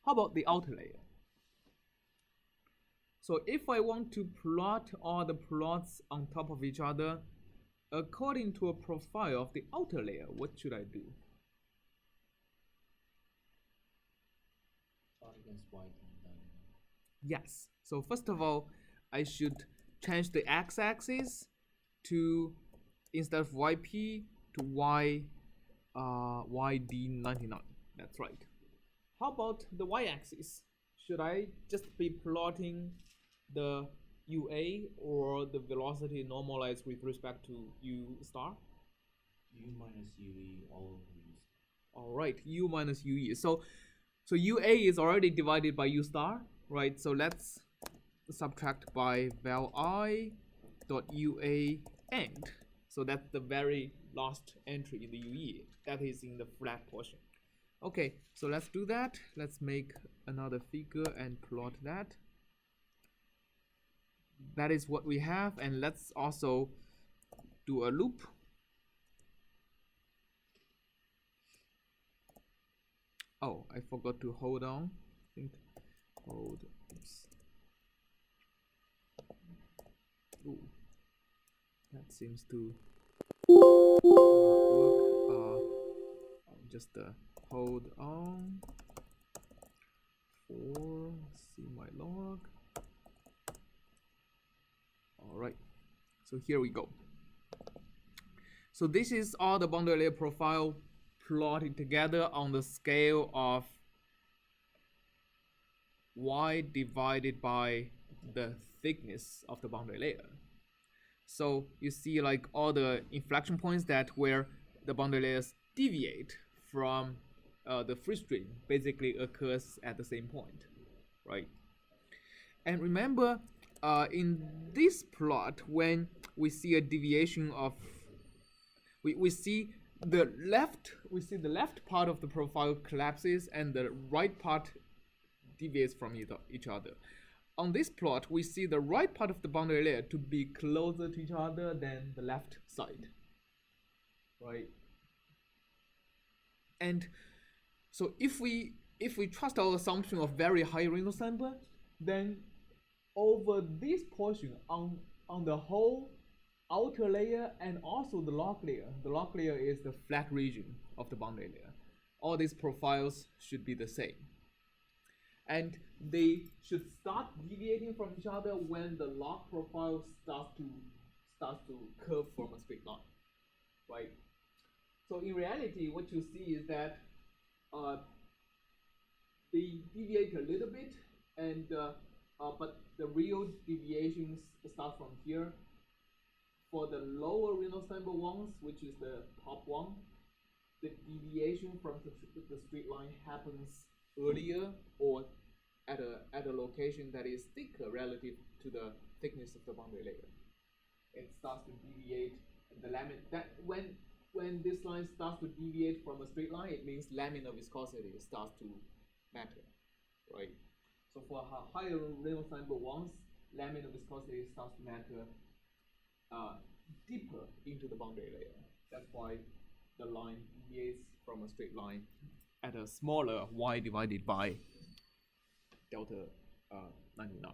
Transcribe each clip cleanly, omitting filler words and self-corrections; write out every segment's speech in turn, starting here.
How about the outer layer? So if I want to plot all the plots on top of each other according to a profile of the outer layer, what should I do? Plot against y times. Yes. So first of all, I should change the x-axis to, instead of yp, to yd99. That's right. How about the y-axis? Should I just be plotting the UA or the velocity normalized with respect to U star? U minus UE all over U star. All right, U minus UE. So UA is already divided by U star, right? So let's subtract by val I dot UA end. So that's the very last entry in the UE. That is in the flat portion. Okay, so let's do that. Let's make another figure and plot that. That is what we have, and let's also do a loop. Oh, I forgot to hold on. I think hold. Oops. Ooh, that seems to not work. I'll just hold on for see my log. All right, so here we go. So this is all the boundary layer profile plotted together on the scale of y divided by the thickness of the boundary layer. So you see like all the inflection points that where the boundary layers deviate from the free stream basically occurs at the same point, right? And remember, in this plot, when we see a deviation of, we see the left part of the profile collapses and the right part deviates from each other. On this plot, we see the right part of the boundary layer to be closer to each other than the left side, right? And so if we trust our assumption of very high Reynolds number, then over this portion on the whole outer layer and also the log layer is the flat region of the boundary layer. All these profiles should be the same. And they should start deviating from each other when the log profile starts to curve from a straight line, right? So in reality, what you see is that they deviate a little bit, and but the real deviations start from here. For the lower Reynolds number ones, which is the top one, the deviation from the straight line happens earlier or at a location that is thicker relative to the thickness of the boundary layer. It starts to deviate. The laminar that when this line starts to deviate from a straight line, it means laminar viscosity starts to matter, right? So for higher Reynolds number ones, laminar viscosity starts to matter deeper into the boundary layer. That's why the line deviates from a straight line at a smaller y divided by delta 99.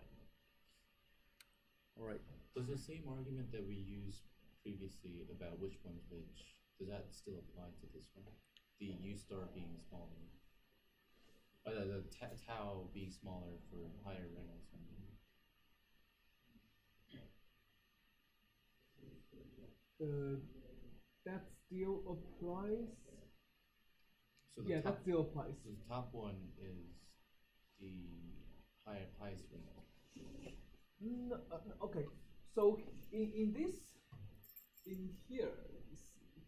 All right. Does the same argument that we used previously about which one's which, does that still apply to this one? The U star being smaller, the tau being smaller for higher Reynolds number. That still applies. So yeah, that still applies. So the top one is the highest Reynolds. No, okay, so in this, in here, let me see.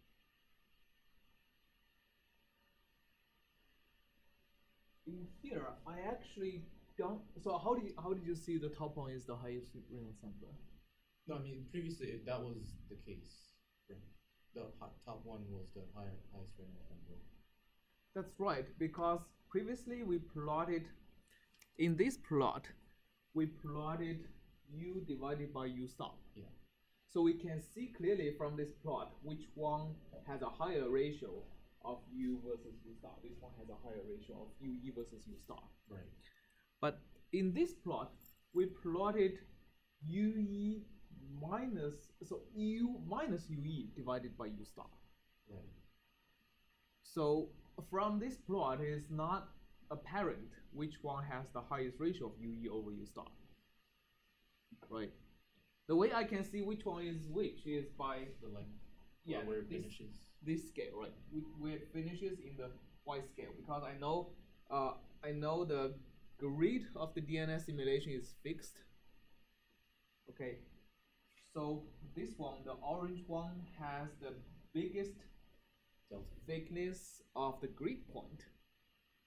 In here, I actually don't. So how did you see the top one is the highest Reynolds number? No, I mean previously that was the case. Right? The top one was the highest Reynolds number. That's right, because previously we plotted, in this plot, we plotted U divided by U star. Yeah. So we can see clearly from this plot which one has a higher ratio of U versus U star. This one has a higher ratio of UE versus U star. Right. But in this plot, we plotted UE minus, so U minus UE divided by U star. Right. So from this plot, it is not apparent which one has the highest ratio of UE over U star. Right. The way I can see which one is which is by The length. yeah, Or where it finishes. this scale, right? Where it finishes in the Y scale, because I know the grid of the DNS simulation is fixed. Okay, so this one, the orange one, has the biggest Delta. thickness of the grid point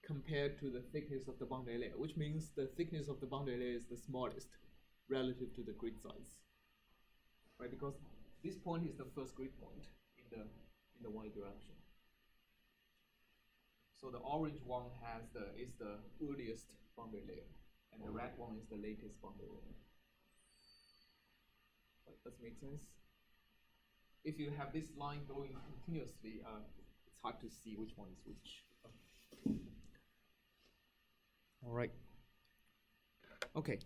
compared to the thickness of the boundary layer, which means the thickness of the boundary layer is the smallest relative to the grid size, right? Because this point is the first grid point in the Y direction. So the orange one is the earliest boundary layer, and the red one is the latest boundary layer. Right, does it make sense? If you have this line going continuously, it's hard to see which one is which. All right. Okay.